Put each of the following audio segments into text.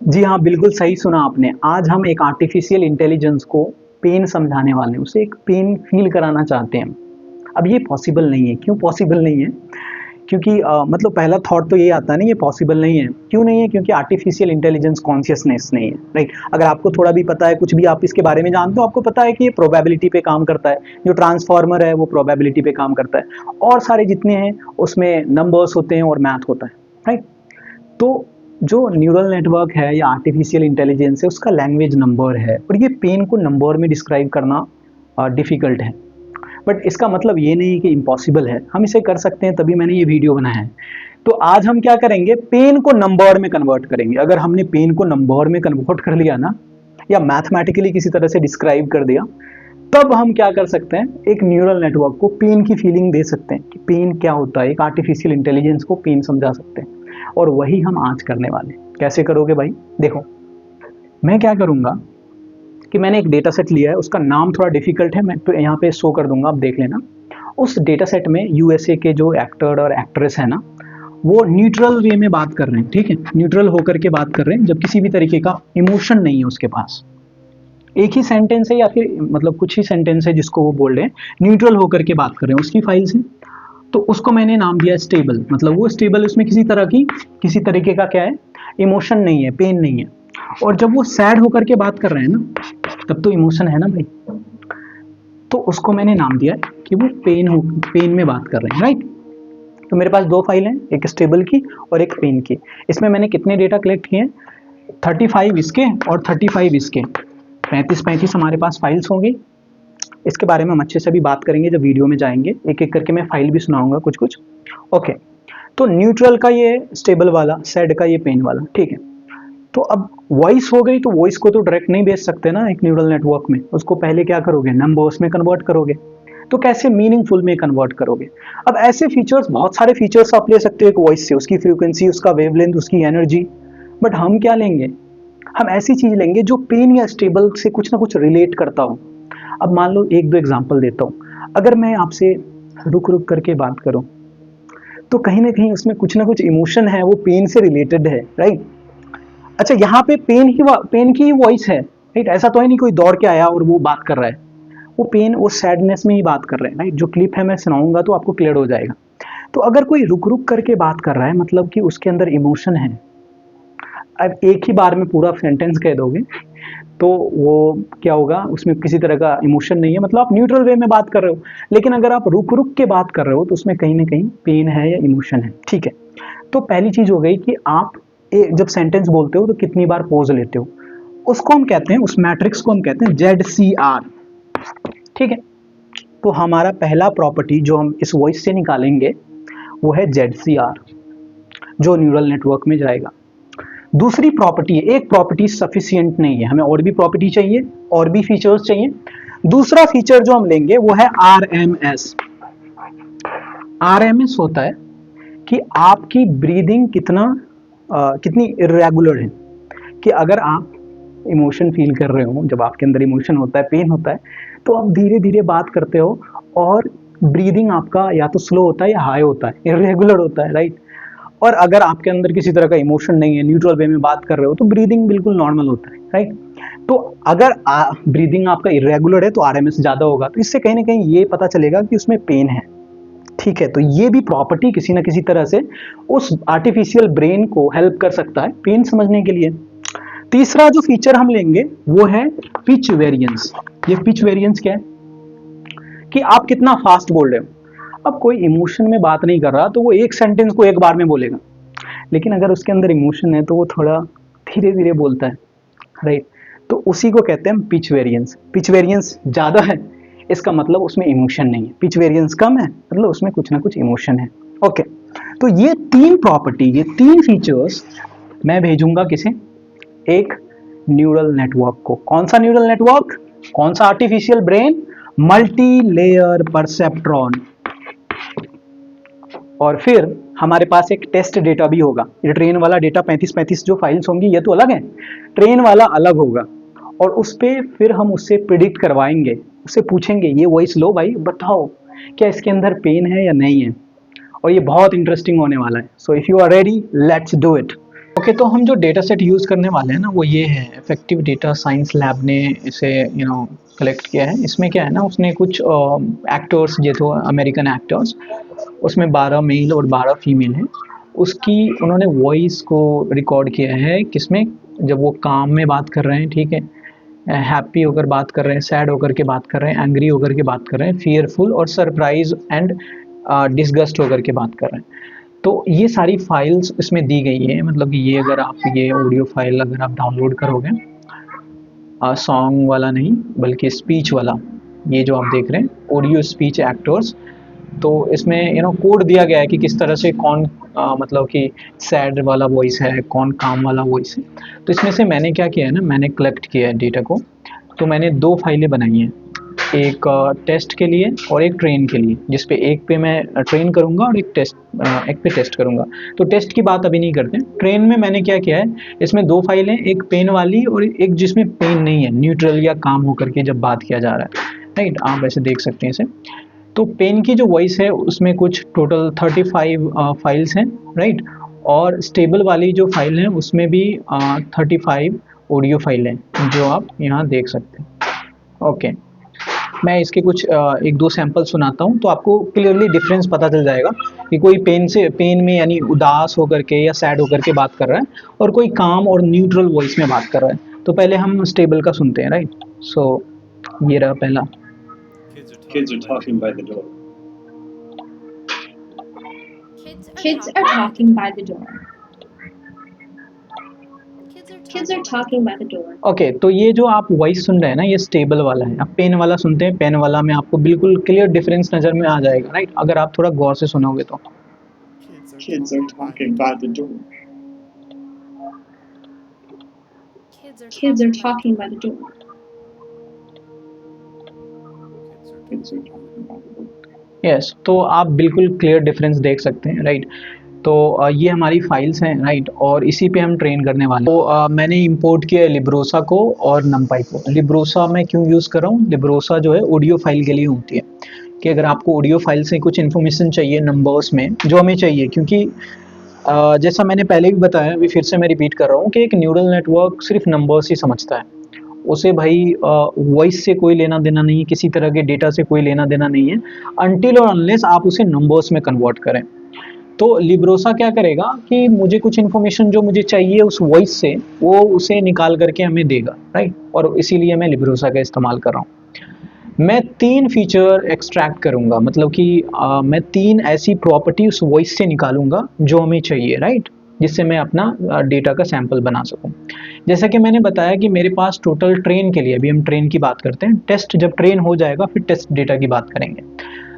जी हाँ, बिल्कुल सही सुना आपने। आज हम एक आर्टिफ़िशियल इंटेलिजेंस को पेन समझाने वाले हैं, उसे एक पेन फ़ील कराना चाहते हैं। अब ये पॉसिबल नहीं है, क्यों पॉसिबल नहीं है? क्योंकि मतलब पहला थॉट तो ये आता है ना, ये पॉसिबल नहीं है। क्यों नहीं है? क्योंकि आर्टिफ़िशियल इंटेलिजेंस कॉन्शियसनेस नहीं है, राइट? अगर आपको थोड़ा भी पता है, कुछ भी आप इसके बारे में जानते हो, आपको पता है कि ये प्रोबेबिलिटी पे काम करता है। जो ट्रांसफ़ॉर्मर है, वो प्रोबेबिलिटी पे काम करता है और सारे जितने हैं, उसमें नंबर्स होते हैं और मैथ होता है, राइट? तो जो न्यूरल नेटवर्क है या आर्टिफिशियल इंटेलिजेंस है, उसका लैंग्वेज नंबर है और ये पेन को नंबर में डिस्क्राइब करना डिफ़िकल्ट है। बट इसका मतलब ये नहीं कि इम्पॉसिबल है, हम इसे कर सकते हैं, तभी मैंने ये वीडियो बनाया है। तो आज हम क्या करेंगे, पेन को नंबर में कन्वर्ट करेंगे। अगर हमने पेन को नंबर में कन्वर्ट कर लिया ना, या मैथमेटिकली किसी तरह से डिस्क्राइब कर दिया, तब हम क्या कर सकते हैं, एक न्यूरल नेटवर्क को पेन की फीलिंग दे सकते हैं कि पेन क्या होता है। एक आर्टिफिशियल इंटेलिजेंस को पेन समझा सकते हैं और वही हम आज करने वाले हैं। कैसे करोगे भाई? देखो, मैं क्या करूंगा कि मैंने एक डेटा सेट लिया है, उसका नाम थोड़ा डिफिकल्ट है, मैं तो यहाँ पे शो कर दूंगा, आप देख लेना। उस डेटा सेट में यूएसए के जो एक्टर और एक्ट्रेस है ना, वो न्यूट्रल वे में बात कर रहे हैं, ठीक है? न्यूट्रल होकर के बात कर रहे हैं, जब किसी भी तरीके का इमोशन नहीं है उसके पास। एक ही सेंटेंस है या फिर मतलब कुछ ही सेंटेंस है जिसको वो बोल रहे हैं, न्यूट्रल होकर के बात कर रहे हैं उसकी फाइल से। तो उसको मैंने नाम दिया स्टेबल, मतलब वो स्टेबल, उसमें किसी तरीके का क्या है, इमोशन नहीं है, पेन नहीं है। और जब वो सैड होकर के बात कर रहे हैं ना, तब तो इमोशन है ना भाई। तो उसको मैंने नाम दिया है कि वो पेन में बात कर रहे हैं, राइट? तो मेरे पास दो फाइल हैं, एक स्टेबल की और एक पेन की। इसमें मैंने कितने डेटा कलेक्ट किए हैं? 35 इसके और 35 इसके, 35 हमारे पास फाइल्स होंगी। इसके बारे में हम अच्छे से भी बात करेंगे जब वीडियो में जाएंगे, एक एक करके मैं फाइल भी सुनाऊंगा कुछ कुछ। ओके, तो न्यूट्रल का ये स्टेबल वाला, सैड का ये पेन वाला, ठीक है? तो अब वॉइस हो गई, तो वॉइस को तो डायरेक्ट नहीं भेज सकते ना एक न्यूरल नेटवर्क में, उसको पहले क्या करोगे, नंबर्स में कन्वर्ट करोगे। तो कैसे मीनिंगफुल में कन्वर्ट करोगे? अब ऐसे फीचर्स, बहुत सारे फीचर्स आप ले सकते हो एक वॉइस से, उसकी फ्रीक्वेंसी, उसका वेवलेंथ, उसकी एनर्जी। बट हम क्या लेंगे, हम ऐसी चीज लेंगे जो पेन या स्टेबल से कुछ ना कुछ रिलेट करता हो। अब मान लो एक दो एग्जांपल देता हूँ। अगर मैं आपसे रुक रुक करके बात करूं, तो कहीं ना कहीं उसमें कुछ ना कुछ इमोशन है, वो पेन से रिलेटेड है, राइट? अच्छा, यहाँ पे पेन की ही वॉइस है, राइट? ऐसा तो है नहीं कोई दौड़ के आया और वो बात कर रहा है। वो पेन, वो सैडनेस में ही बात कर रहे हैं, राइट? जो क्लिप है मैं सुनाऊंगा तो आपको क्लियर हो जाएगा। तो अगर कोई रुक रुक करके बात कर रहा है, मतलब कि उसके अंदर इमोशन है। अब एक ही बार में पूरा सेंटेंस कह दोगे तो वो क्या होगा, उसमें किसी तरह का इमोशन नहीं है, मतलब आप न्यूट्रल वे में बात कर रहे हो। लेकिन अगर आप रुक रुक के बात कर रहे हो, तो उसमें कहीं ना कहीं पेन है या इमोशन है, ठीक है? तो पहली चीज हो गई कि आप जब सेंटेंस बोलते हो तो कितनी बार पॉज लेते हो, उसको हम कहते हैं, उस मैट्रिक्स को हम कहते हैं ZCR, ठीक है? तो हमारा पहला प्रॉपर्टी जो हम इस वॉइस से निकालेंगे, वो है ZCR, जो न्यूरल नेटवर्क में जाएगा। दूसरी प्रॉपर्टी है, एक प्रॉपर्टी सफिशिएंट नहीं है, हमें और भी प्रॉपर्टी चाहिए, और भी फीचर्स चाहिए। दूसरा फीचर जो हम लेंगे वो है RMS। RMS होता है कि आपकी ब्रीदिंग कितनी इरेगुलर है। कि अगर आप इमोशन फील कर रहे हो, जब आपके अंदर इमोशन होता है, पेन होता है, तो आप धीरे धीरे बात करते हो और ब्रीदिंग आपका या तो स्लो होता है या हाई होता है, इरेगुलर होता है, राइट? और अगर आपके अंदर किसी तरह का इमोशन नहीं है, न्यूट्रल वे में बात कर रहे हो, तो ब्रीदिंग बिल्कुल नॉर्मल होता है, राइट? तो अगर ब्रीदिंग आपका इरेगुलर है तो RMS ज्यादा होगा, तो इससे कहीं ना कहीं ये पता चलेगा कि उसमें पेन है, ठीक है? तो ये भी प्रॉपर्टी किसी ना किसी तरह से उस आर्टिफिशियल ब्रेन को हेल्प कर सकता है पेन समझने के लिए। तीसरा जो फीचर हम लेंगे वो है पिच वेरिएंस। ये पिच वेरिएंस क्या है, कि आप कितना फास्ट बोल रहे हो। अब कोई इमोशन में बात नहीं कर रहा तो वो एक सेंटेंस को एक बार में बोलेगा, लेकिन अगर उसके अंदर इमोशन है तो वो थोड़ा धीरे धीरे बोलता है, राइट? तो उसी को कहते हैं पिच वेरिएंस। पिच वेरिएंस ज़्यादा है, इसका मतलब उसमें इमोशन नहीं है। पिच वेरिएंस कम है, मतलब उसमें कुछ ना कुछ इमोशन है। ओके, तो ये तीन प्रॉपर्टी, ये तीन फीचर्स मैं भेजूंगा किसे, एक न्यूरल नेटवर्क को। कौन सा न्यूरल नेटवर्क, कौन सा artificial brain? Multi layer perceptron. और फिर हमारे पास एक टेस्ट डेटा भी होगा। ये ट्रेन वाला डेटा 35 जो फाइल्स होंगी ये तो अलग है, ट्रेन वाला अलग होगा। और उस पर फिर हम उससे प्रिडिक्ट करवाएंगे, उससे पूछेंगे ये वॉइस लो भाई, बताओ क्या इसके अंदर पेन है या नहीं है। और ये बहुत इंटरेस्टिंग होने वाला है। So if you are ready, let's do it. Okay, तो हम जो डेटा सेट यूज़ करने वाले हैं ना वो ये है, इफेक्टिव डेटा साइंस लैब ने इसे कलेक्ट किया है। इसमें क्या है ना, उसने कुछ एक्टर्स जो तो अमेरिकन एक्टर्स, उसमें 12 मेल और 12 फीमेल हैं, उसकी उन्होंने वॉइस को रिकॉर्ड किया है। किसमें? जब वो काम में बात कर रहे हैं, ठीक है, हैप्पी होकर बात कर रहे हैं, सैड होकर के बात कर रहे हैं, एंग्री होकर के बात कर रहे हैं, फियरफुल और सरप्राइज एंड डिसगस्ट होकर के बात कर रहे हैं। तो ये सारी फाइल्स इसमें दी गई है, मतलब कि ये अगर आप ये ऑडियो फाइल अगर आप डाउनलोड करोगे, सॉन्ग वाला नहीं बल्कि स्पीच वाला, ये जो आप देख रहे हैं ऑडियो स्पीच एक्टर्स, तो इसमें कोड दिया गया है कि किस तरह से कौन मतलब कि सैड वाला वॉइस है, कौन काम वाला वॉइस है। तो इसमें से मैंने क्या किया है ना, मैंने कलेक्ट किया है डेटा को। तो मैंने 2 फाइलें बनाई हैं, एक टेस्ट के लिए और एक ट्रेन के लिए, जिस पे एक पे मैं ट्रेन करूँगा और एक पे टेस्ट करूँगा। तो टेस्ट की बात अभी नहीं करते। ट्रेन में मैंने क्या किया है, इसमें 2 फाइलें, एक पेन वाली और एक जिसमें पेन नहीं है, न्यूट्रल या काम होकर के जब बात किया जा रहा है, राइट, आप ऐसे देख सकते हैं इसे। तो पेन की जो वॉइस है उसमें कुछ टोटल 35 फाइल्स हैं, राइट, और स्टेबल वाली जो फाइल है उसमें भी 35 ऑडियो फाइल हैं, जो आप यहाँ देख सकते हैं। ओके, मैं इसके कुछ 1-2 सैंपल सुनाता हूँ, तो आपको क्लियरली डिफरेंस पता चल जाएगा कि कोई पेन में यानी उदास होकर के या सैड होकर के बात कर रहा है, और कोई काम और न्यूट्रल वॉइस में बात कर रहा है। तो पहले हम स्टेबल का सुनते हैं, राइट। सो ये रहा पहला। Kids are talking by the door. Kids are talking by the door. Kids are talking by the door. Okay, तो ये जो आप वॉइस सुन रहे हैं ना, ये स्टेबल वाला है। अब पेन वाला सुनते हैं, पेन वाला में आपको बिल्कुल क्लियर डिफरेंस नज़र में आ जाएगा, राइट, अगर आप थोड़ा गौर से सुनोगे तो। Kids are talking by the door. Kids are talking by the door. Kids are talking by the door. Yes, तो आप बिल्कुल क्लियर डिफरेंस देख सकते हैं, राइट। तो ये हमारी फाइल्स हैं, राइट, और इसी पे हम ट्रेन करने वाले हैं। तो मैंने इंपोर्ट किया है लिब्रोसा को और नमपाई को। लिब्रोसा मैं क्यों यूज़ कर रहा हूँ? लिब्रोसा जो है ऑडियो फाइल के लिए होती है, कि अगर आपको ऑडियो फाइल से कुछ इन्फॉर्मेशन चाहिए नंबर्स में, जो हमें चाहिए, क्योंकि जैसा मैंने पहले भी बताया, अभी फिर से मैं रिपीट कर रहा हूँ कि एक न्यूरल नेटवर्क सिर्फ नंबर्स ही समझता है। उसे भाई वॉइस से कोई लेना देना नहीं है, किसी तरह के डेटा से कोई लेना देना नहीं है, अनटिल और अनलेस आप उसे नंबर्स में कन्वर्ट करें। तो लिब्रोसा क्या करेगा कि मुझे कुछ इन्फॉर्मेशन जो मुझे चाहिए उस वॉइस से, वो उसे निकाल करके हमें देगा, राइट, और इसीलिए मैं लिब्रोसा का इस्तेमाल कर रहा हूँ। मैं 3 फीचर एक्सट्रैक्ट करूँगा, मतलब कि मैं 3 ऐसी प्रॉपर्टी उस वॉइस से निकालूंगा जो हमें चाहिए, राइट, जिससे मैं अपना डेटा का सैंपल बना सकूं। जैसा कि मैंने बताया कि मेरे पास टोटल ट्रेन के लिए, अभी हम ट्रेन की बात करते हैं, टेस्ट जब ट्रेन हो जाएगा फिर टेस्ट डेटा की बात करेंगे।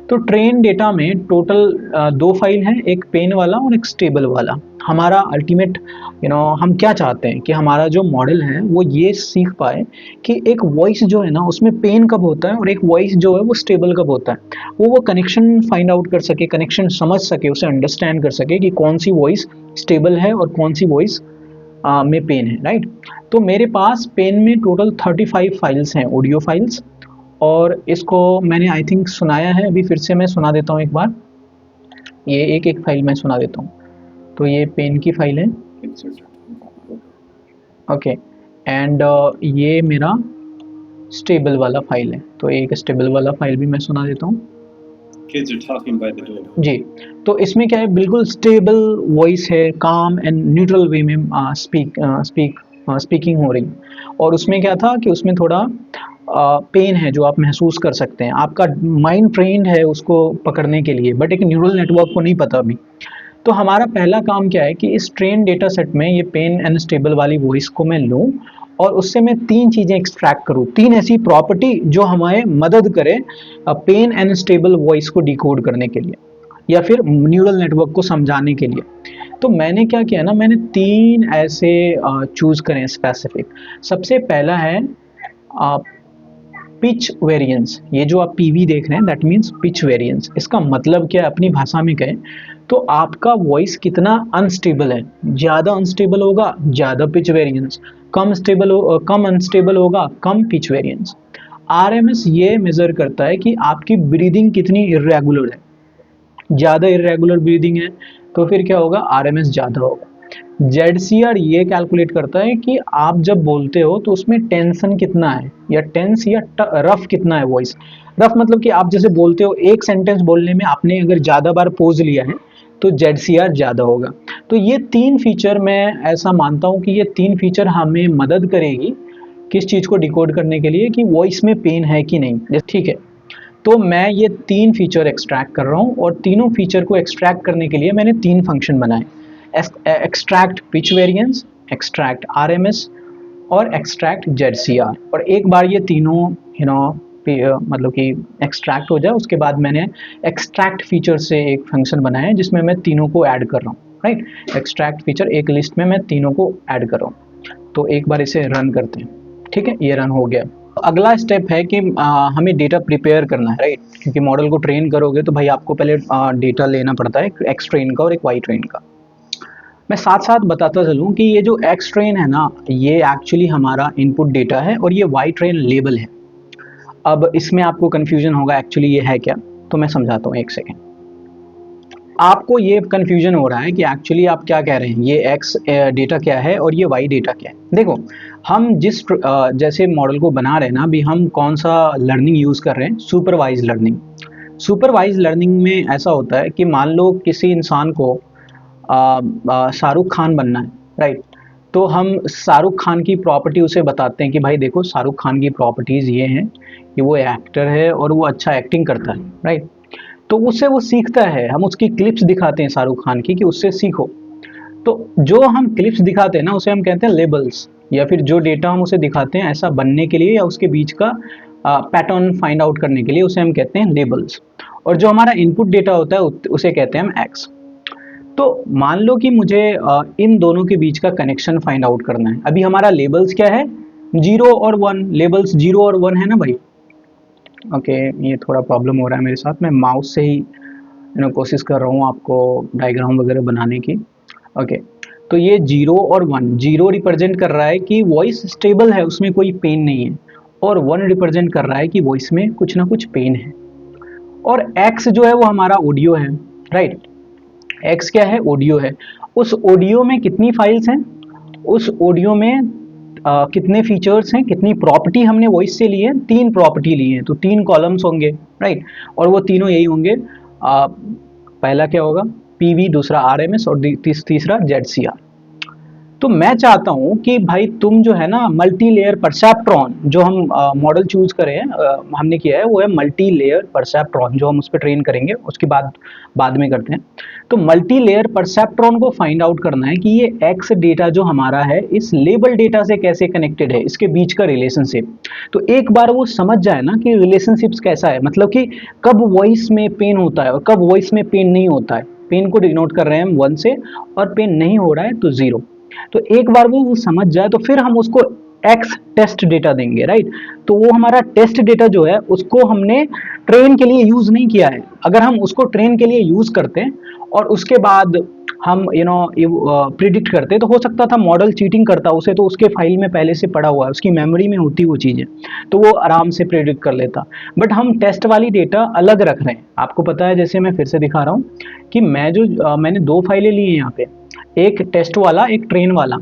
तो ट्रेन डेटा में टोटल 2 फाइल हैं, एक पेन वाला और एक स्टेबल वाला। हमारा अल्टीमेट हम क्या चाहते हैं कि हमारा जो मॉडल है वो ये सीख पाए कि एक वॉइस जो है ना उसमें पेन कब होता है और एक वॉइस जो है वो स्टेबल कब होता है। वो कनेक्शन फाइंड आउट कर सके, कनेक्शन समझ सके, उसे अंडरस्टैंड कर सके कि कौन सी वॉइस स्टेबल है और कौन सी वॉइस में पेन है, राइट। तो मेरे पास पेन में टोटल 35 फाइल्स हैं, ऑडियो फाइल्स, और इसको मैंने आई थिंक सुनाया है। अभी फिर से मैं सुना देता हूँ एक बार, ये एक फाइल मैं सुना देता हूँ। तो ये पेन की फाइल है, Kids are talking by the door. Okay, and ये मेरा स्टेबल वाला फाइल है। तो एक स्टेबल वाला फाइल भी मैं सुना देता हूँ। Kids are talking by the door. जी, तो इसमें क्या है, बिल्कुल स्टेबल वॉइस है, काम एंड न्यूट्रल वे में स्पीकिंग हो रही है। और उसमें क्या था कि उसमें थोड़ा पेन है जो आप महसूस कर सकते हैं, आपका माइंड ट्रेंड है उसको पकड़ने के लिए, बट एक न्यूरल नेटवर्क को नहीं पता अभी। तो हमारा पहला काम क्या है कि इस ट्रेन डेटा सेट में ये पेन एंड स्टेबल वाली वॉइस को मैं लूँ और उससे मैं 3 चीज़ें एक्सट्रैक्ट करूँ, 3 ऐसी प्रॉपर्टी जो हमें मदद करे पेन एंड स्टेबल वॉइस को डिकोड करने के लिए या फिर न्यूरल नेटवर्क को समझाने के लिए। तो मैंने क्या किया ना, मैंने 3 ऐसे चूज़ करें स्पेसिफिक। सबसे पहला है पिच वेरिएंस। ये जो आप पीवी देख रहे हैं दैट मीन्स पिच वेरिएंस। इसका मतलब क्या है, अपनी भाषा में कहें तो आपका वॉइस कितना अनस्टेबल है। ज़्यादा अनस्टेबल होगा ज़्यादा पिच वेरिएंस, कम अनस्टेबल होगा कम पिच वेरिएंस। आरएमएस ये मेज़र करता है कि आपकी ब्रीदिंग कितनी इरेगुलर है। ज़्यादा इरेगुलर ब्रीदिंग है तो फिर क्या होगा, आरएमएस ज़्यादा होगा। ZCR ये कैलकुलेट करता है कि आप जब बोलते हो तो उसमें टेंशन कितना है, या टेंस या रफ कितना है वॉइस। रफ मतलब कि आप जैसे बोलते हो एक सेंटेंस बोलने में आपने अगर ज़्यादा बार पोज लिया है तो ZCR ज़्यादा होगा। तो ये 3 फीचर मैं ऐसा मानता हूँ कि ये 3 फीचर हमें मदद करेगी किस चीज़ को डिकोड करने के लिए कि वॉइस में पेन है कि नहीं। ठीक है, तो मैं ये 3 फीचर एक्सट्रैक्ट कर रहा हूँ और तीनों फीचर को एक्सट्रैक्ट करने के लिए मैंने 3 फंक्शन बनाए, extract pitch variance, extract RMS और एक्सट्रैक्ट ZCR। और एक बार ये तीनों मतलब कि एक्सट्रैक्ट हो जाए उसके बाद मैंने एक्सट्रैक्ट फीचर से एक फंक्शन बनाया है जिसमें मैं तीनों को ऐड कर रहा हूँ, राइट। एक्सट्रैक्ट फीचर एक लिस्ट में मैं तीनों को ऐड कर रहा हूँ। तो एक बार इसे रन करते हैं, ठीक है, ये रन हो गया। अगला स्टेप है कि हमें डेटा प्रिपेयर करना है, राइट, क्योंकि मॉडल को ट्रेन करोगे तो भाई आपको पहले डेटा लेना पड़ता है, एक्स ट्रेन का और एक वाई ट्रेन का। मैं साथ साथ बताता चलूँ कि ये जो एक्स ट्रेन है ना, ये एक्चुअली हमारा इनपुट डेटा है और ये वाई ट्रेन लेबल है। अब इसमें आपको कन्फ्यूजन होगा एक्चुअली ये है क्या, तो मैं समझाता हूँ, एक सेकेंड। आपको ये कन्फ्यूजन हो रहा है कि एक्चुअली आप क्या कह रहे हैं, ये एक्स डेटा क्या है और ये वाई डेटा क्या है। देखो, हम जिस जैसे मॉडल को बना रहे हैं ना, अभी हम कौन सा लर्निंग यूज़ कर रहे हैं, सुपरवाइज लर्निंग। सुपरवाइज लर्निंग में ऐसा होता है कि मान लो किसी इंसान को शाहरुख खान बनना है, राइट, तो हम शाहरुख खान की प्रॉपर्टी उसे बताते हैं कि भाई देखो शाहरुख खान की प्रॉपर्टीज़ ये हैं कि वो एक्टर है और वो अच्छा एक्टिंग करता है, राइट। तो उससे वो सीखता है, हम उसकी क्लिप्स दिखाते हैं शाहरुख खान की कि उससे सीखो। तो जो हम क्लिप्स दिखाते हैं ना उसे हम कहते हैं लेबल्स, या फिर जो डेटा हम उसे दिखाते हैं ऐसा बनने के लिए या उसके बीच का पैटर्न फाइंड आउट करने के लिए उसे हम कहते हैं लेबल्स। और जो हमारा इनपुट डेटा होता है उसे कहते हैं हम एक्स। तो मान लो कि मुझे इन दोनों के बीच का कनेक्शन फाइंड आउट करना है। अभी हमारा लेबल्स क्या है, 0 और 1, लेबल्स 0 और 1 है ना भाई। ओके, ये थोड़ा प्रॉब्लम हो रहा है मेरे साथ, मैं माउस से ही कोशिश कर रहा हूँ आपको डायग्राम वगैरह बनाने की। ओके, तो ये 0 और 1, 0 रिप्रेजेंट कर रहा है कि वॉइस स्टेबल है, उसमें कोई पेन नहीं है, और 1 रिप्रेजेंट कर रहा है कि वॉइस में कुछ ना कुछ पेन है। और x जो है वो हमारा ऑडियो है, राइट। x क्या है, ऑडियो है। उस ऑडियो में कितनी फाइल्स हैं, उस ऑडियो में कितने फीचर्स हैं, कितनी प्रॉपर्टी हमने वॉइस से ली है, 3 प्रॉपर्टी ली है, तो 3 कॉलम्स होंगे, राइट। और वो तीनों यही होंगे, पहला क्या होगा PV, दूसरा RMS और तीसरा ZCR। तो मैं चाहता हूं कि भाई तुम जो है ना मल्टी लेयर परसेप्ट्रॉन, जो हम मॉडल चूज करें हमने किया है वो है मल्टी लेयर परसेप्ट्रॉन, जो हम उस पर ट्रेन करेंगे उसके बाद में करते हैं। तो मल्टी लेयर परसेप्ट्रॉन को फाइंड आउट करना है कि ये एक्स डेटा जो हमारा है इस लेबल डेटा से कैसे कनेक्टेड है, इसके बीच का रिलेशनशिप। तो एक बार वो समझ जाए ना कि रिलेशनशिप्स कैसा है, मतलब कि कब वॉइस में पेन होता है और कब वॉइस में पेन नहीं होता है, पेन को डिनोट कर रहे हैं हम 1 से और पेन नहीं हो रहा है तो 0। तो एक बार वो समझ जाए तो फिर हम उसको एक्स टेस्ट डेटा देंगे, राइट। तो वो हमारा टेस्ट डेटा जो है उसको हमने ट्रेन के लिए यूज नहीं किया है। अगर हम उसको ट्रेन के लिए यूज करते हैं और उसके बाद हम प्रिडिक्ट करते तो हो सकता था मॉडल चीटिंग करता, उसे तो उसके फाइल में पहले से पड़ा हुआ है, उसकी मेमोरी में होती वो चीज़ें, तो वो आराम से प्रिडिक्ट कर लेता। बट हम टेस्ट वाली डेटा अलग रख रहे हैं। आपको पता है, जैसे मैं फिर से दिखा रहा हूँ कि मैंने 2 फाइलें ली हैं यहाँ पे, एक टेस्ट वाला एक ट्रेन वाला।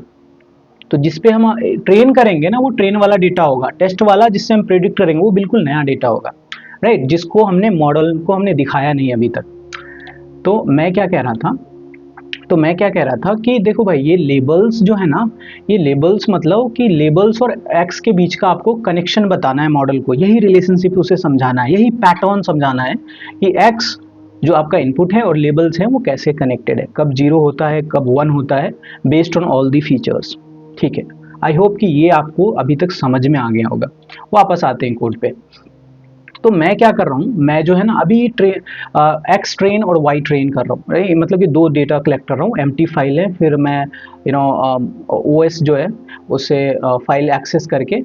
तो जिस पे हम ट्रेन करेंगे ना वो ट्रेन वाला डेटा होगा, टेस्ट वाला जिससे हम प्रेडिक्ट करेंगे वो बिल्कुल नया डेटा होगा, राइट, जिसको हमने मॉडल को हमने दिखाया नहीं अभी तक। तो मैं क्या कह रहा था कि देखो भाई ये लेबल्स जो है ना, ये लेबल्स मतलब कि लेबल्स और एक्स के बीच का आपको कनेक्शन बताना है मॉडल को, यही रिलेशनशिप उसे समझाना है, यही पैटर्न समझाना है कि एक्स जो आपका इनपुट है और लेबल्स हैं वो कैसे कनेक्टेड है, कब 0 होता है कब 1 होता है, based on all the features. ठीक है, आई होप कि ये आपको अभी तक समझ में आ गया होगा। वापस आते हैं कोड पे। तो मैं क्या कर रहा हूँ, मैं जो है ना अभी एक्स ट्रेन और वाई ट्रेन कर रहा हूँ, राइट, मतलब कि 2 डेटा कलेक्ट कर रहा हूँ, एम्प्टी फाइल है, फिर मैं OS जो है उससे फाइल एक्सेस करके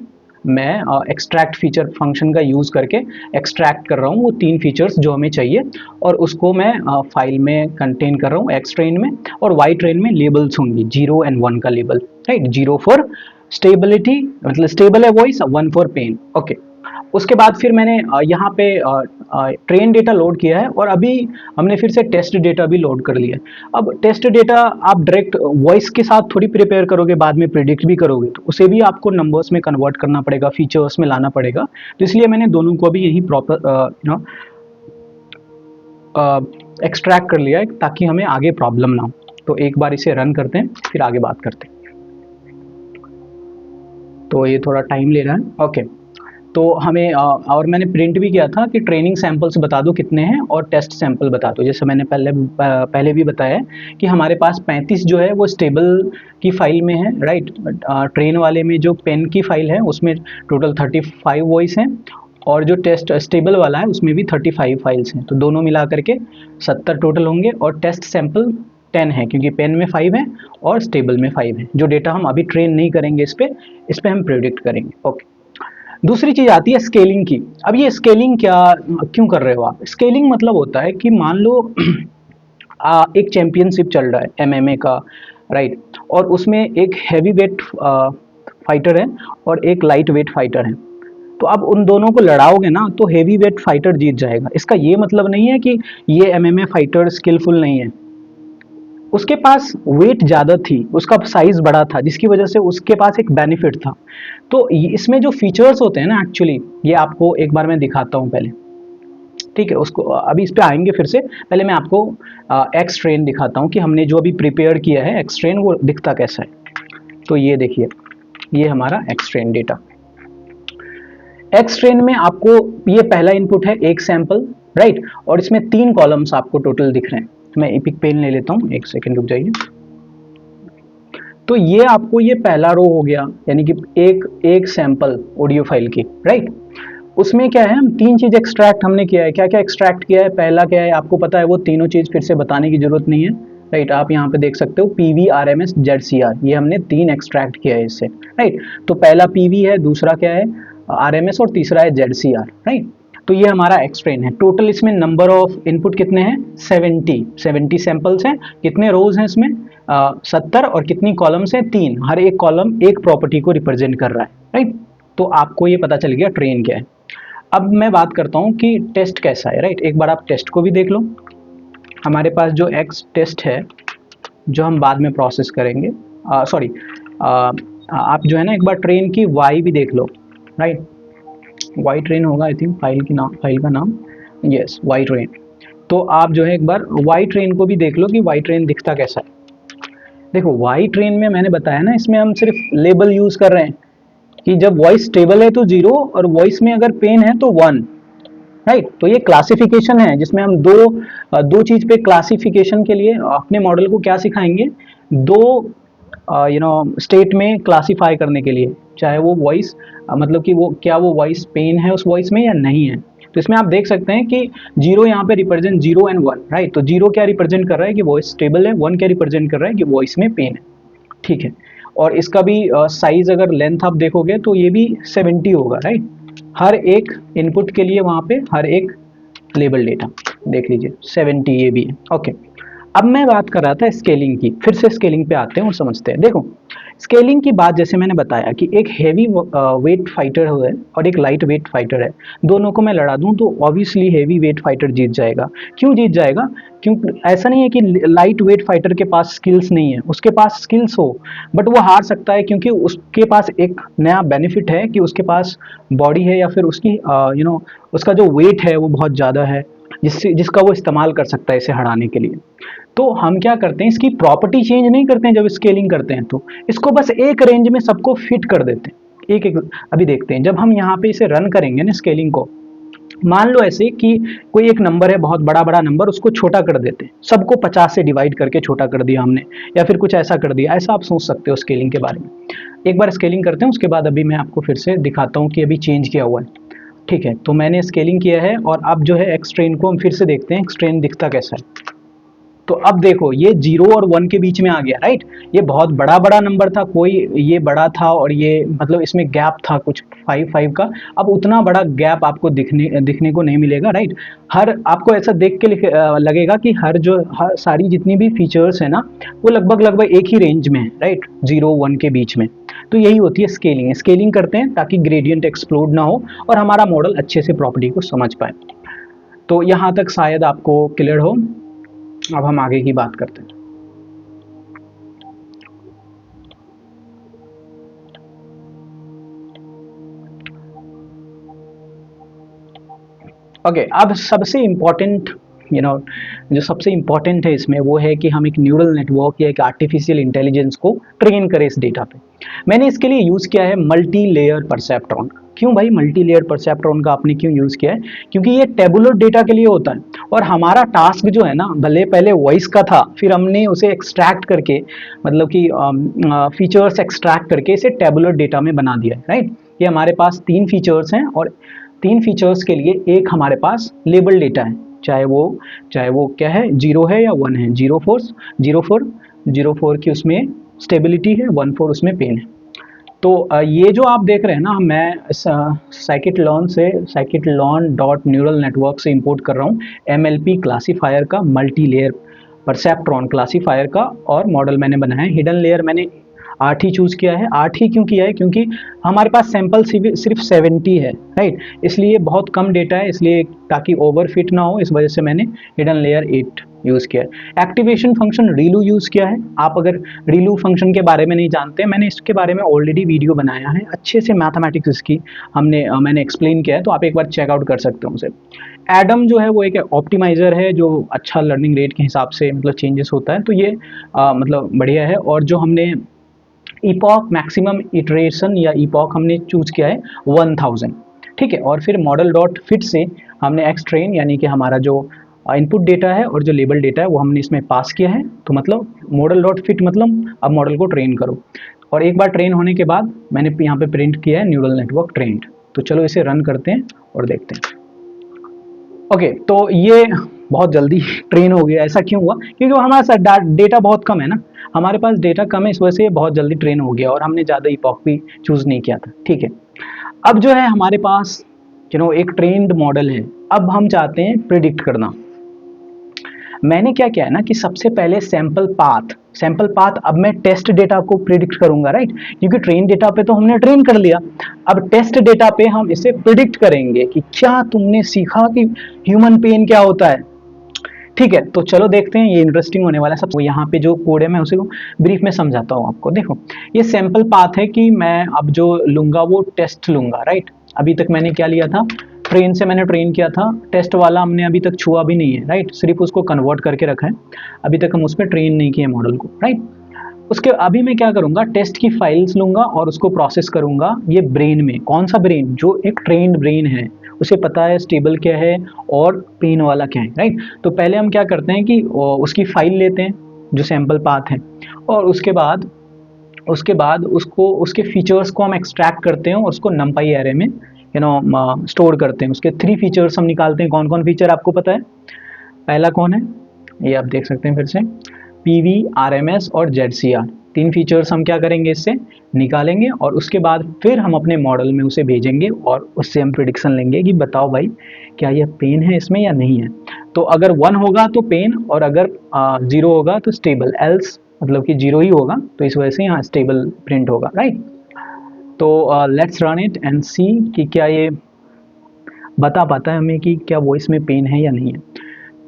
मैं एक्सट्रैक्ट फीचर फंक्शन का यूज़ करके एक्सट्रैक्ट कर रहा हूँ वो 3 फीचर्स जो हमें चाहिए, और उसको मैं फाइल में कंटेन कर रहा हूँ एक्स ट्रेन में। और वाई ट्रेन में लेबल्स होंगी 0 और 1 का लेबल, राइट, 0 फॉर स्टेबिलिटी मतलब स्टेबल है वॉइस, 1 फॉर पेन। ओके, उसके बाद फिर मैंने यहाँ पे ट्रेन डेटा लोड किया है और अभी हमने फिर से टेस्ट डेटा भी लोड कर लिया है। अब टेस्ट डेटा आप डायरेक्ट वॉइस के साथ थोड़ी प्रिपेयर करोगे, बाद में प्रिडिक्ट भी करोगे, तो उसे भी आपको नंबर्स में कन्वर्ट करना पड़ेगा, फीचर्स में लाना पड़ेगा। तो इसलिए मैंने दोनों को भी यही प्रॉपर एक्सट्रैक्ट कर लिया है ताकि हमें आगे प्रॉब्लम ना हो। तो एक बार इसे रन करते हैं, फिर आगे बात करते हैं। तो ये थोड़ा टाइम ले रहा है। ओके, तो हमें और मैंने प्रिंट भी किया था कि ट्रेनिंग सैंपल्स बता दो कितने हैं और टेस्ट सैंपल बता दो। जैसे मैंने पहले भी बताया कि हमारे पास 35 जो है वो स्टेबल की फाइल में है, राइट। ट्रेन वाले में जो पेन की फाइल है उसमें टोटल 35 वॉइस हैं और जो टेस्ट स्टेबल वाला है उसमें भी 35 फाइल्स हैं। तो दोनों मिला करके 70 टोटल होंगे और टेस्ट सैंपल 10 है क्योंकि पेन में 5 है और स्टेबल में 5 है। जो डेटा हम अभी ट्रेन नहीं करेंगे इस पे हम प्रेडिक्ट करेंगे। ओके, दूसरी चीज़ आती है स्केलिंग की। अब ये स्केलिंग क्यों कर रहे हो आप? स्केलिंग मतलब होता है कि मान लो एक चैम्पियनशिप चल रहा है MMA का, राइट, और उसमें एक हैवी वेट फाइटर है और एक लाइट वेट फाइटर है। तो अब उन दोनों को लड़ाओगे ना तो हैवी वेट फाइटर जीत जाएगा। इसका ये मतलब नहीं है कि ये MMA फाइटर स्किलफुल नहीं है, उसके पास वेट ज़्यादा थी, उसका साइज़ बड़ा था, जिसकी वजह से उसके पास एक बेनिफिट था। तो इसमें जो फीचर्स होते हैं ना, एक्चुअली ये आपको एक बार मैं दिखाता हूँ पहले, ठीक है। उसको अभी इस पे आएंगे फिर से। पहले मैं आपको एक्स ट्रेन दिखाता हूँ कि हमने जो अभी प्रिपेयर किया है एक्स ट्रेन वो दिखता कैसा है। तो ये देखिए, ये हमारा x train data. X train में आपको ये पहला इनपुट है एक सैंपल, राइट, और इसमें 3 कॉलम्स आपको टोटल दिख रहे हैं। मैं एपिक पेन ले लेता हूँ, एक सेकेंड रुक जाइए। तो ये आपको ये पहला रो हो गया, यानी कि एक सैंपल ऑडियो फाइल की, राइट। उसमें क्या है, हम 3 चीज़ एक्सट्रैक्ट हमने किया है। क्या क्या एक्सट्रैक्ट किया है? पहला क्या है आपको पता है, वो तीनों चीज़ फिर से बताने की जरूरत नहीं है, राइट। आप यहाँ पे देख सकते हो PV RMS ZCR, ये हमने 3 एक्सट्रैक्ट किया है इससे, राइट। तो पहला PV है, दूसरा क्या है RMS और तीसरा है ZCR, राइट। तो ये हमारा एक्स ट्रेन है। टोटल इसमें नंबर ऑफ इनपुट कितने हैं? 70 सैंपल्स हैं। कितने रोज हैं इसमें? 70। और कितनी कॉलम्स हैं? 3। हर एक कॉलम एक प्रॉपर्टी को रिप्रेजेंट कर रहा है, राइट। तो आपको ये पता चल गया ट्रेन क्या है। अब मैं बात करता हूँ कि टेस्ट कैसा है, राइट। एक बार आप टेस्ट को भी देख लो। हमारे पास जो एक्स टेस्ट है जो हम बाद में प्रोसेस करेंगे, सॉरी, आप जो है ना एक बार ट्रेन की वाई भी देख लो, राइट। वाई ट्रेन होगा आई थिंक फाइल का नाम, यस वाई ट्रेन। तो आप जो है एक बार वाई ट्रेन को भी देख लो कि वाई ट्रेन दिखता कैसा है। देखो वाई ट्रेन में मैंने बताया ना, इसमें हम सिर्फ लेबल यूज कर रहे हैं कि जब वॉइस स्टेबल है तो 0 और वॉइस में अगर पेन है तो 1, राइट। तो ये क्लासिफिकेशन है जिसमें हम दो चीज पे क्लासिफिकेशन के लिए अपने मॉडल को क्या सिखाएंगे, 2 स्टेट में क्लासीफाई करने के लिए, चाहे वो वॉइस मतलब कि वो क्या वो वॉइस पेन है उस वॉइस में या नहीं है। तो इसमें आप देख सकते हैं कि 0 यहाँ पे रिप्रेजेंट 0 एंड 1, राइट। तो 0 क्या रिप्रेजेंट कर रहा है कि वॉइस स्टेबल है, 1 क्या रिप्रेजेंट कर रहा है कि वॉइस में पेन है, ठीक है। और इसका भी साइज अगर लेंथ आप देखोगे तो ये भी 70 होगा, राइट। हर एक इनपुट के लिए वहाँ पे हर एक लेबल डेटा देख लीजिए 70 ये भी है, ओके। अब मैं बात कर रहा था स्केलिंग की, फिर से स्केलिंग पे आते हैं और समझते हैं। देखो स्केलिंग की बात जैसे मैंने बताया कि एक हैवी वेट फाइटर है और एक लाइट वेट फाइटर है, दोनों को मैं लड़ा दूं तो ऑब्वियसली हैवी वेट फाइटर जीत जाएगा। क्यों जीत जाएगा? क्योंकि ऐसा नहीं है कि लाइट वेट फाइटर के पास स्किल्स नहीं है, उसके पास स्किल्स हो, बट वो हार सकता है क्योंकि उसके पास एक नया बेनिफिट है कि उसके पास बॉडी है या फिर उसकी उसका जो वेट है वो बहुत ज़्यादा है, जिसका वो इस्तेमाल कर सकता है इसे हराने के लिए। तो हम क्या करते हैं, इसकी प्रॉपर्टी चेंज नहीं करते हैं जब स्केलिंग करते हैं, तो इसको बस एक रेंज में सबको फिट कर देते हैं एक एक। अभी देखते हैं जब हम यहाँ पे इसे रन करेंगे ना स्केलिंग को, मान लो ऐसे कि कोई एक नंबर है बहुत बड़ा नंबर, उसको छोटा कर देते हैं, सबको 50 से डिवाइड करके छोटा कर दिया हमने, या फिर कुछ ऐसा कर दिया, ऐसा आप सोच सकते हो स्केलिंग के बारे में। एक बार स्केलिंग करते हैं, उसके बाद अभी मैं आपको फिर से दिखाता हूँ कि अभी चेंज किया हुआ है, ठीक है। तो मैंने स्केलिंग किया है और अब जो है एक्स ट्रेन को हम फिर से देखते हैं एक्स ट्रेन दिखता कैसा है। तो अब देखो ये 0 और 1 के बीच में आ गया, राइट। ये बहुत बड़ा बड़ा नंबर था, कोई ये बड़ा था और ये मतलब इसमें गैप था कुछ 5 का। अब उतना बड़ा गैप आपको दिखने को नहीं मिलेगा, राइट। हर आपको ऐसा देख के लगेगा कि हर सारी जितनी भी फीचर्स है ना वो लगभग एक ही रेंज में है, राइट, 0 1 के बीच में। तो यही होती है स्केलिंग। स्केलिंग करते हैं ताकि ग्रेडियंट एक्सप्लोड ना हो और हमारा मॉडल अच्छे से प्रॉपर्टी को समझ पाए। तो यहाँ तक शायद आपको क्लियर हो। अब हम आगे की बात करते हैं। ओके, अब सबसे इम्पोर्टेंट जो सबसे इम्पोर्टेंट है इसमें वो है कि हम एक न्यूरल नेटवर्क या एक आर्टिफिशियल इंटेलिजेंस को ट्रेन करें इस डेटा पे। मैंने इसके लिए यूज़ किया है मल्टी लेयर परसेप्ट्रॉन। क्यों भाई मल्टी लेयर परसेप्ट्रॉन का आपने क्यों यूज़ किया है? क्योंकि ये टेबुलर डेटा के लिए होता है और हमारा टास्क जो है ना, भले पहले वॉइस का था, फिर हमने उसे एक्सट्रैक्ट करके मतलब कि फीचर्स एक्सट्रैक्ट करके इसे टेबुलर डेटा में बना दिया है, राइट। ये हमारे पास 3 फीचर्स हैं और 3 फीचर्स के लिए एक हमारे पास लेबल डेटा है, चाहे वो क्या है, 0 है या 1 है। 04 की उसमें स्टेबिलिटी है, 14 उसमें पेन है। तो ये जो आप देख रहे हैं ना, मैं साइकिट-लर्न डॉट न्यूरल नेटवर्क से इंपोर्ट कर रहा हूँ MLP क्लासीफायर का, मल्टी लेयर परसेप्ट्रॉन क्लासीफायर का, और मॉडल मैंने बनाया है हिडन लेयर। मैंने 8 ही चूज़ किया है। 8 ही क्यों किया है? क्योंकि हमारे पास सैंपल सिर्फ 70 है, राइट। इसलिए बहुत कम डेटा है, इसलिए ताकि ओवरफिट ना हो, इस वजह से मैंने हिडन लेयर 8 यूज़ किया है। एक्टिवेशन फंक्शन रीलू यूज़ किया है। आप अगर रीलू फंक्शन के बारे में नहीं जानते, मैंने इसके बारे में ऑलरेडी वीडियो बनाया है, अच्छे से मैथमेटिक्स इसकी मैंने एक्सप्लेन किया है, तो आप एक बार चेकआउट कर सकते हो उसे। एडम जो है वो एक ऑप्टिमाइज़र है जो अच्छा लर्निंग रेट के हिसाब से मतलब चेंजेस होता है, तो ये मतलब बढ़िया है। और जो हमने इपॉक मैक्सिमम इटरेशन या इपॉक हमने चूज किया है 1000, ठीक है। और फिर मॉडल डॉट फिट से हमने एक्स ट्रेन यानी कि हमारा जो इनपुट डेटा है और जो लेबल डेटा है वो हमने इसमें पास किया है। तो मतलब मॉडल डॉट फिट मतलब अब मॉडल को ट्रेन करो, और एक बार ट्रेन होने के बाद मैंने यहाँ पे प्रिंट किया है न्यूरल नेटवर्क ट्रेंड। तो चलो इसे रन करते हैं और देखते हैं। ओके, तो ये बहुत जल्दी ट्रेन हो गया। ऐसा क्यों हुआ? क्योंकि हमारे साथ डेटा बहुत कम है ना, हमारे पास डेटा कम है, इस वजह से ये बहुत जल्दी ट्रेन हो गया और हमने ज़्यादा इपॉक भी चूज़ नहीं किया था, ठीक है। अब जो है हमारे पास एक ट्रेंड मॉडल है। अब हम चाहते हैं प्रिडिक्ट करना। मैंने क्या किया है ना कि सबसे पहले सैंपल पाथ अब मैं टेस्ट डेटा को प्रिडिक्ट करूंगा, राइट। क्योंकि ट्रेन डेटा पे तो हमने ट्रेन कर लिया, अब टेस्ट डेटा पे हम इसे प्रिडिक्ट करेंगे कि क्या तुमने सीखा कि ह्यूमन पेन क्या होता है, ठीक है। तो चलो देखते हैं, ये इंटरेस्टिंग होने वाला है। सब यहाँ पे जो कोड है मैं उसे ब्रीफ में समझाता हूँ आपको। देखो ये सैंपल पाथ है कि मैं अब जो लूंगा वो टेस्ट लूंगा, राइट। अभी तक मैंने क्या लिया था, ट्रेन से मैंने ट्रेन किया था, टेस्ट वाला हमने अभी तक छुआ भी नहीं है, राइट, सिर्फ उसको कन्वर्ट करके रखा है। अभी तक हम उस पर ट्रेन नहीं किए मॉडल को, राइट। उसके अभी मैं क्या करूंगा, टेस्ट की फाइल्स लूंगा और उसको प्रोसेस करूंगा ये ब्रेन में। कौन सा ब्रेन? जो एक ट्रेन्ड ब्रेन है, उसे पता है स्टेबल क्या है और पेन वाला क्या है, राइट। तो पहले हम क्या करते हैं कि उसकी फाइल लेते हैं जो सैंपल पाथ है, और उसके बाद उसको उसके फीचर्स को हम एक्सट्रैक्ट करते हैं और उसको numpy एरे में स्टोर करते हैं। उसके 3 फीचर्स हम निकालते हैं। कौन कौन फीचर आपको पता है? पहला कौन है, ये आप देख सकते हैं फिर से, PV, RMS और ZCR। 3 फीचर्स हम क्या करेंगे, इससे निकालेंगे और उसके बाद फिर हम अपने मॉडल में उसे भेजेंगे और उससे हम प्रिडिक्शन लेंगे कि बताओ भाई क्या यह पेन है इसमें या नहीं है। तो अगर 1 होगा तो पेन, और अगर 0 होगा तो स्टेबल, एल्स मतलब कि 0 ही होगा, तो इस वजह से यहाँ स्टेबल प्रिंट होगा, राइट। तो लेट्स रन इट एंड सी कि क्या ये बता पाता है हमें कि क्या वॉइस में पेन है या नहीं है।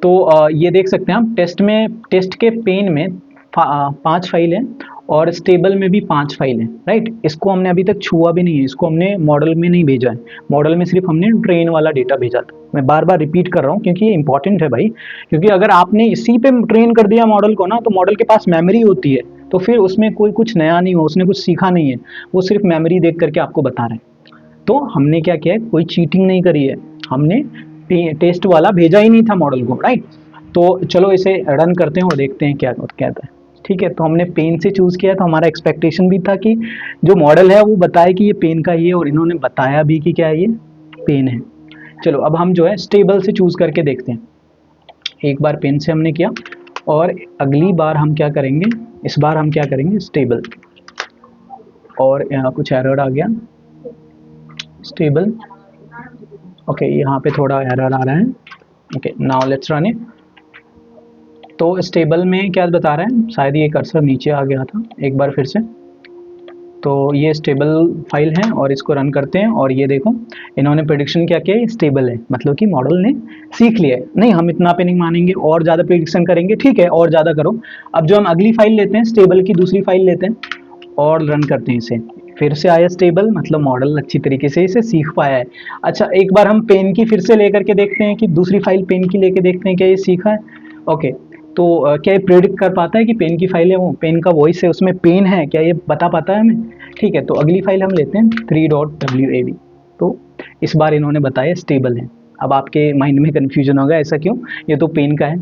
तो ये देख सकते हैं हम टेस्ट के पेन में 5 फाइल है और स्टेबल में भी 5 फाइल है, राइट। इसको हमने अभी तक छुआ भी नहीं है, इसको हमने मॉडल में नहीं भेजा है, मॉडल में सिर्फ हमने ट्रेन वाला डेटा भेजा था। मैं बार बार रिपीट कर रहा हूँ क्योंकि ये इंपॉर्टेंट है भाई, क्योंकि अगर आपने इसी पे ट्रेन कर दिया मॉडल को ना, तो मॉडल के पास मेमोरी होती है, तो फिर उसमें कोई कुछ नया नहीं हो, उसने कुछ सीखा नहीं है, वो सिर्फ मेमोरी देख करके आपको बता रहे हैं। तो हमने क्या किया है, कोई चीटिंग नहीं करी है, हमने टेस्ट वाला भेजा ही नहीं था मॉडल को, राइट। तो चलो इसे रन करते हैं और देखते हैं क्या कहता है, ठीक है। तो हमने पेन से चूज़ किया, तो हमारा एक्सपेक्टेशन भी था कि जो मॉडल है वो बताए कि ये पेन का ये, और इन्होंने बताया भी कि क्या ये पेन है। चलो अब हम जो है स्टेबल से चूज़ करके देखते हैं। एक बार पेन से हमने किया और अगली बार हम क्या करेंगे, इस बार हम क्या करेंगे स्टेबल, और यहाँ कुछ एरर आ गया स्टेबल। ओके यहाँ पे थोड़ा एरर आ रहा है। Okay now let's run it. तो स्टेबल में क्या बता रहा है, शायद ये कर्सर नीचे आ गया था, एक बार फिर से। तो ये स्टेबल फाइल है और इसको रन करते हैं और ये देखो इन्होंने प्रेडिक्शन क्या किया, स्टेबल है, मतलब कि मॉडल ने सीख लिया है। नहीं हम इतना पे नहीं मानेंगे, और ज़्यादा प्रेडिक्शन करेंगे, ठीक है और ज़्यादा करो। अब जो हम अगली फाइल लेते हैं स्टेबल की दूसरी फाइल लेते हैं और रन करते हैं इसे, फिर से आया स्टेबल, मतलब मॉडल अच्छी तरीके से इसे सीख पाया है। अच्छा एक बार हम पेन की फिर से लेकर के देखते हैं कि दूसरी फाइल पेन की लेके देखते हैं क्या ये सीखा है। ओके तो क्या ये प्रेडिक्ट कर पाता है कि पेन की फाइल है, वो पेन का वॉइस है उसमें पेन है, क्या ये बता पाता है हमें। ठीक है तो अगली फाइल हम लेते हैं 3.wav। तो इस बार इन्होंने बताया स्टेबल है। अब आपके माइंड में कन्फ्यूजन होगा ऐसा क्यों, ये तो पेन का है।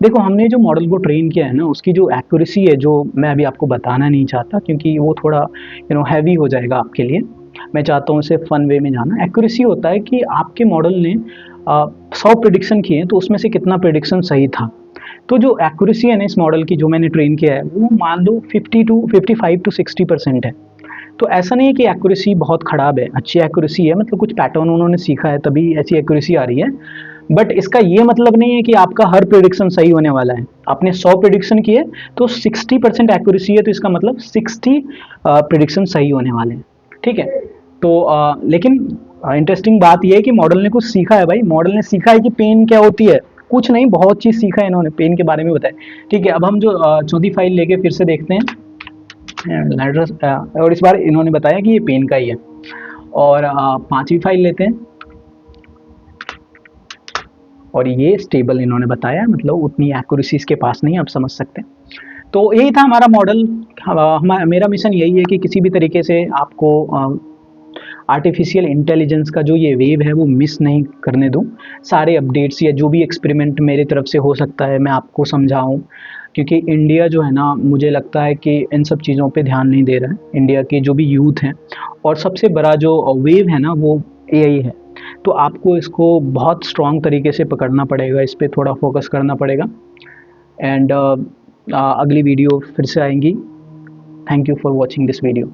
देखो हमने जो मॉडल को ट्रेन किया है ना, उसकी जो एक्यूरेसी है, जो मैं अभी आपको बताना नहीं चाहता क्योंकि वो थोड़ा हैवी हो जाएगा आपके लिए। मैं चाहता हूँ इसे फन वे में जाना। एक्यूरेसी होता है कि आपके मॉडल ने 100 प्रेडिक्शन किए तो उसमें से कितना प्रेडिक्शन सही था। तो जो एक्यूरेसी है ना इस मॉडल की जो मैंने ट्रेन किया है वो मान लो 55 to 60% है। तो ऐसा नहीं है कि एक्यूरेसी बहुत ख़राब है, अच्छी एक्यूरेसी है, मतलब कुछ पैटर्न उन्होंने सीखा है तभी ऐसी एक्यूरेसी आ रही है। बट इसका ये मतलब नहीं है कि आपका हर प्रेडिक्शन सही होने वाला है। आपने 100 प्रेडिक्शन किए तो 60% एक्यूरेसी है, तो इसका मतलब 60 प्रेडिक्शन सही होने वाले हैं। ठीक है तो लेकिन इंटरेस्टिंग बात यह है कि मॉडल ने कुछ सीखा है भाई, मॉडल ने सीखा है कि पेन क्या होती है, कुछ नहीं बहुत चीज़ सीखा है इन्होंने, पेन के बारे में बताया। ठीक है अब हम जो चौथी फाइल लेके फिर से देखते हैं और इस बार इन्होंने बताया कि ये पेन का ही है। और पांचवी फाइल लेते हैं और ये स्टेबल इन्होंने बताया, मतलब उतनी एक्यूरेसी इसके पास नहीं, आप समझ सकते हैं। तो यही था हमारा मॉडल। मेरा मिशन यही है कि किसी भी तरीके से आपको आर्टिफिशियल इंटेलिजेंस का जो ये वेव है वो मिस नहीं करने दूं। सारे अपडेट्स या जो भी एक्सपेरिमेंट मेरी तरफ से हो सकता है मैं आपको समझाऊं, क्योंकि इंडिया जो है ना मुझे लगता है कि इन सब चीज़ों पे ध्यान नहीं दे रहा है, इंडिया के जो भी यूथ हैं। और सबसे बड़ा जो वेव है ना वो एआई है। तो आपको इसको बहुत स्ट्रॉन्ग तरीके से पकड़ना पड़ेगा, इस पर थोड़ा फोकस करना पड़ेगा। एंड अगली वीडियो फिर से आएंगी। Thank you for watching this video.